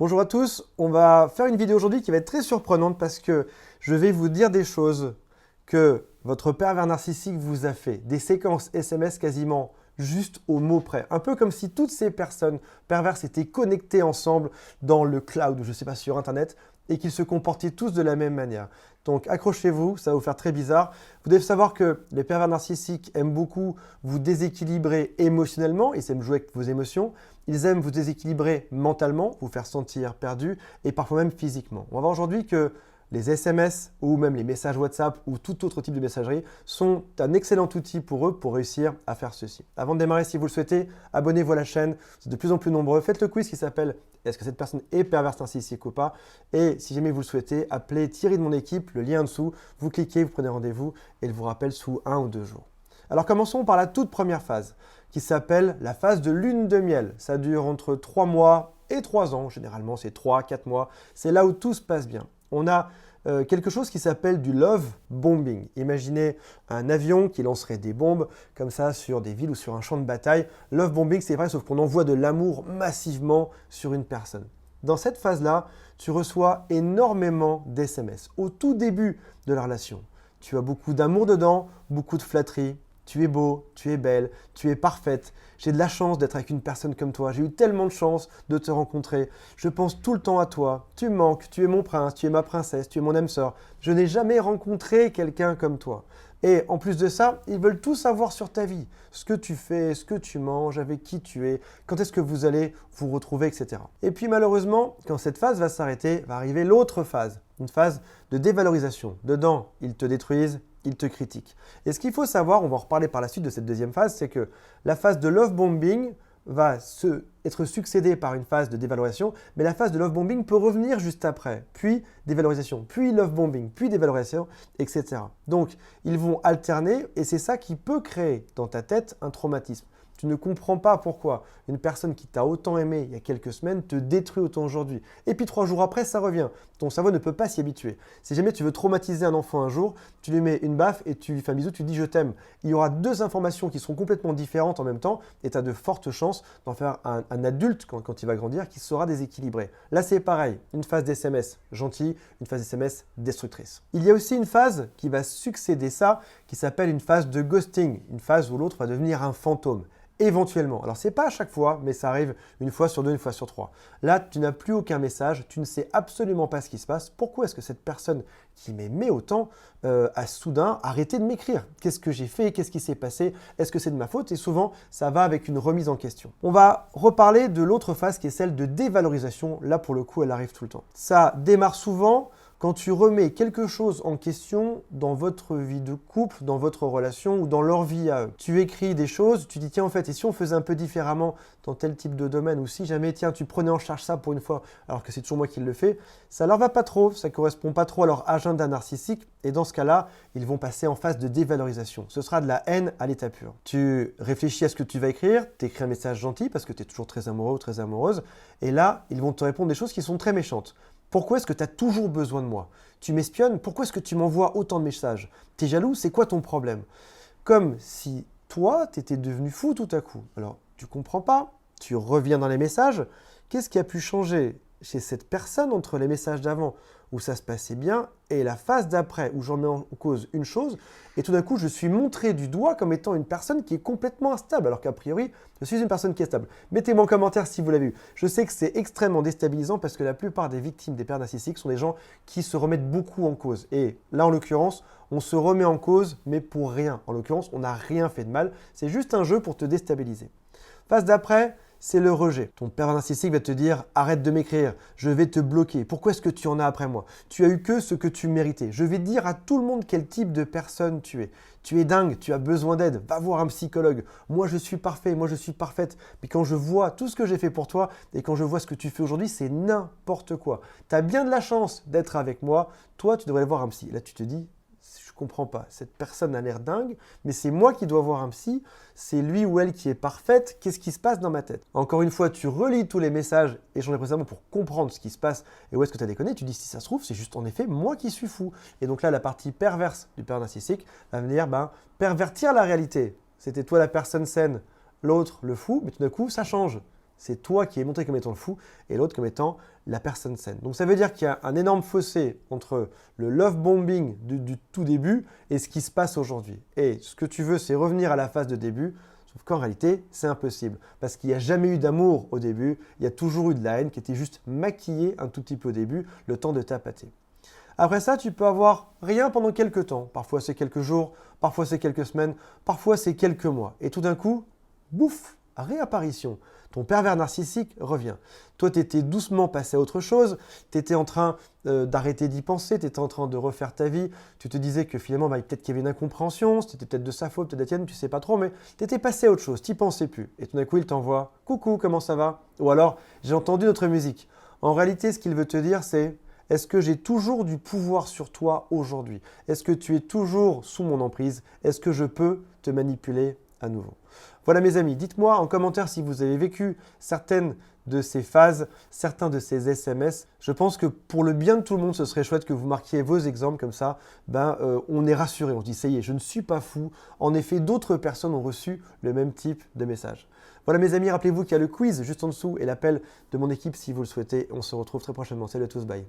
Bonjour à tous, on va faire une vidéo aujourd'hui qui va être très surprenante parce que je vais vous dire des choses que votre pervers narcissique vous a fait, des séquences SMS quasiment juste au mot près. Un peu comme si toutes ces personnes perverses étaient connectées ensemble dans le cloud ou je ne sais pas sur Internet et qu'ils se comportaient tous de la même manière. Donc accrochez-vous, ça va vous faire très bizarre. Vous devez savoir que les pervers narcissiques aiment beaucoup vous déséquilibrer émotionnellement, ils aiment jouer avec vos émotions. Ils aiment vous déséquilibrer mentalement, vous faire sentir perdu et parfois même physiquement. On va voir aujourd'hui que les SMS ou même les messages WhatsApp ou tout autre type de messagerie sont un excellent outil pour eux pour réussir à faire ceci. Avant de démarrer, si vous le souhaitez, abonnez-vous à la chaîne. Vous êtes de plus en plus nombreux. Faites le quiz qui s'appelle « Est-ce que cette personne est perverse narcissique ou pas ?» Et si jamais vous le souhaitez, appelez Thierry de mon équipe, le lien en dessous. Vous cliquez, vous prenez rendez-vous et il vous rappelle sous 1 ou 2 jours. Alors commençons par la toute première phase qui s'appelle la phase de lune de miel. Ça dure entre 3 mois et 3 ans. Généralement, c'est 3-4 mois. C'est là où tout se passe bien. On a quelque chose qui s'appelle du love bombing. Imaginez un avion qui lancerait des bombes comme ça sur des villes ou sur un champ de bataille. Love bombing, c'est vrai, sauf qu'on envoie de l'amour massivement sur une personne. Dans cette phase-là, tu reçois énormément d'SMS. Au tout début de la relation, tu as beaucoup d'amour dedans, beaucoup de flatterie. Tu es beau, tu es belle, tu es parfaite. J'ai de la chance d'être avec une personne comme toi. J'ai eu tellement de chance de te rencontrer. Je pense tout le temps à toi. Tu me manques, tu es mon prince, tu es ma princesse, tu es mon âme sœur. Je n'ai jamais rencontré quelqu'un comme toi. Et en plus de ça, ils veulent tout savoir sur ta vie. Ce que tu fais, ce que tu manges, avec qui tu es, quand est-ce que vous allez vous retrouver, etc. Et puis malheureusement, quand cette phase va s'arrêter, va arriver l'autre phase. Une phase de dévalorisation. Dedans, ils te détruisent, ils te critiquent. Et ce qu'il faut savoir, on va en reparler par la suite de cette deuxième phase, c'est que la phase de love bombing va être succédée par une phase de dévalorisation, mais la phase de love bombing peut revenir juste après, puis dévalorisation, puis love bombing, puis dévalorisation, etc. Donc, ils vont alterner et c'est ça qui peut créer dans ta tête un traumatisme. Tu ne comprends pas pourquoi une personne qui t'a autant aimé il y a quelques semaines te détruit autant aujourd'hui. Et puis 3 jours après, ça revient. Ton cerveau ne peut pas s'y habituer. Si jamais tu veux traumatiser un enfant un jour, tu lui mets une baffe et tu lui fais un bisou, tu lui dis « je t'aime ». Il y aura 2 informations qui seront complètement différentes en même temps et tu as de fortes chances d'en faire un adulte quand il va grandir qui sera déséquilibré. Là, c'est pareil. Une phase d'SMS gentille, une phase d'SMS destructrice. Il y a aussi une phase qui va succéder ça qui s'appelle une phase de ghosting, une phase où l'autre va devenir un fantôme. Éventuellement. Alors, ce n'est pas à chaque fois, mais ça arrive une fois sur 2, une fois sur 3. Là, tu n'as plus aucun message, tu ne sais absolument pas ce qui se passe. Pourquoi est-ce que cette personne qui m'aimait autant a soudain arrêté de m'écrire? Qu'est-ce que j'ai fait? Qu'est-ce qui s'est passé? Est-ce que c'est de ma faute? Et souvent, ça va avec une remise en question. On va reparler de l'autre phase qui est celle de dévalorisation. Là, pour le coup, elle arrive tout le temps. Ça démarre souvent quand tu remets quelque chose en question dans votre vie de couple, dans votre relation ou dans leur vie à eux. Tu écris des choses, tu dis tiens en fait, et si on faisait un peu différemment dans tel type de domaine ou si jamais tiens tu prenais en charge ça pour une fois alors que c'est toujours moi qui le fais, ça leur va pas trop, ça correspond pas trop à leur agenda narcissique et dans ce cas-là, ils vont passer en phase de dévalorisation. Ce sera de la haine à l'état pur. Tu réfléchis à ce que tu vas écrire, tu écris un message gentil parce que tu es toujours très amoureux ou très amoureuse et là, ils vont te répondre des choses qui sont très méchantes. Pourquoi est-ce que tu as toujours besoin de moi? Tu m'espionnes? Pourquoi est-ce que tu m'envoies autant de messages? Tu es jaloux? C'est quoi ton problème? Comme si toi, tu étais devenu fou tout à coup. Alors, tu comprends pas, tu reviens dans les messages. Qu'est-ce qui a pu changer chez cette personne entre les messages d'avant où ça se passait bien et la phase d'après où j'en mets en cause une chose et tout d'un coup je suis montré du doigt comme étant une personne qui est complètement instable alors qu'a priori je suis une personne qui est stable. Mettez-moi en commentaire si vous l'avez vu. Je sais que c'est extrêmement déstabilisant parce que la plupart des victimes des pervers narcissiques sont des gens qui se remettent beaucoup en cause et là en l'occurrence on se remet en cause mais pour rien. En l'occurrence on n'a rien fait de mal, c'est juste un jeu pour te déstabiliser. Phase d'après, c'est le rejet. Ton pervers narcissique va te dire « Arrête de m'écrire, je vais te bloquer. Pourquoi est-ce que tu en as après moi? Tu as eu que ce que tu méritais. Je vais dire à tout le monde quel type de personne tu es. Tu es dingue, tu as besoin d'aide, va voir un psychologue. Moi, je suis parfait, moi, je suis parfaite. Mais quand je vois tout ce que j'ai fait pour toi et quand je vois ce que tu fais aujourd'hui, c'est n'importe quoi. Tu as bien de la chance d'être avec moi. Toi, tu devrais aller voir un psy. Là, tu te dis « Je comprends pas, cette personne a l'air dingue, mais c'est moi qui dois voir un psy, c'est lui ou elle qui est parfaite, qu'est-ce qui se passe dans ma tête ?» Encore une fois, tu relis tous les messages échangés précédemment pour comprendre ce qui se passe et où est-ce que tu as déconné, tu dis si ça se trouve, c'est juste en effet moi qui suis fou. Et donc là, la partie perverse du pervers narcissique va venir pervertir la réalité. C'était toi la personne saine, l'autre le fou, mais tout d'un coup, ça change. C'est toi qui es montré comme étant le fou et l'autre comme étant la personne saine. Donc ça veut dire qu'il y a un énorme fossé entre le love bombing du tout début et ce qui se passe aujourd'hui. Et ce que tu veux, c'est revenir à la phase de début, sauf qu'en réalité, c'est impossible. Parce qu'il n'y a jamais eu d'amour au début, il y a toujours eu de la haine qui était juste maquillée un tout petit peu au début, le temps de t'appâter. Après ça, tu peux avoir rien pendant quelques temps. Parfois c'est quelques jours, parfois c'est quelques semaines, parfois c'est quelques mois. Et tout d'un coup, bouf, réapparition. Ton pervers narcissique revient. Toi, tu étais doucement passé à autre chose, tu étais en train d'arrêter d'y penser, tu étais en train de refaire ta vie, tu te disais que finalement, peut-être qu'il y avait une incompréhension, c'était peut-être de sa faute, peut-être de la tienne, tu ne sais pas trop, mais tu étais passé à autre chose, tu n'y pensais plus. Et tout d'un coup, il t'envoie « Coucou, comment ça va ?» Ou alors « J'ai entendu notre musique ». En réalité, ce qu'il veut te dire, c'est « Est-ce que j'ai toujours du pouvoir sur toi aujourd'hui? Est-ce que tu es toujours sous mon emprise? Est-ce que je peux te manipuler à nouveau ?» Voilà mes amis, dites-moi en commentaire si vous avez vécu certaines de ces phases, certains de ces SMS. Je pense que pour le bien de tout le monde, ce serait chouette que vous marquiez vos exemples comme ça. On est rassuré, on se dit ça y est, je ne suis pas fou. En effet, d'autres personnes ont reçu le même type de message. Voilà mes amis, rappelez-vous qu'il y a le quiz juste en dessous et l'appel de mon équipe si vous le souhaitez. On se retrouve très prochainement. Salut à tous, bye.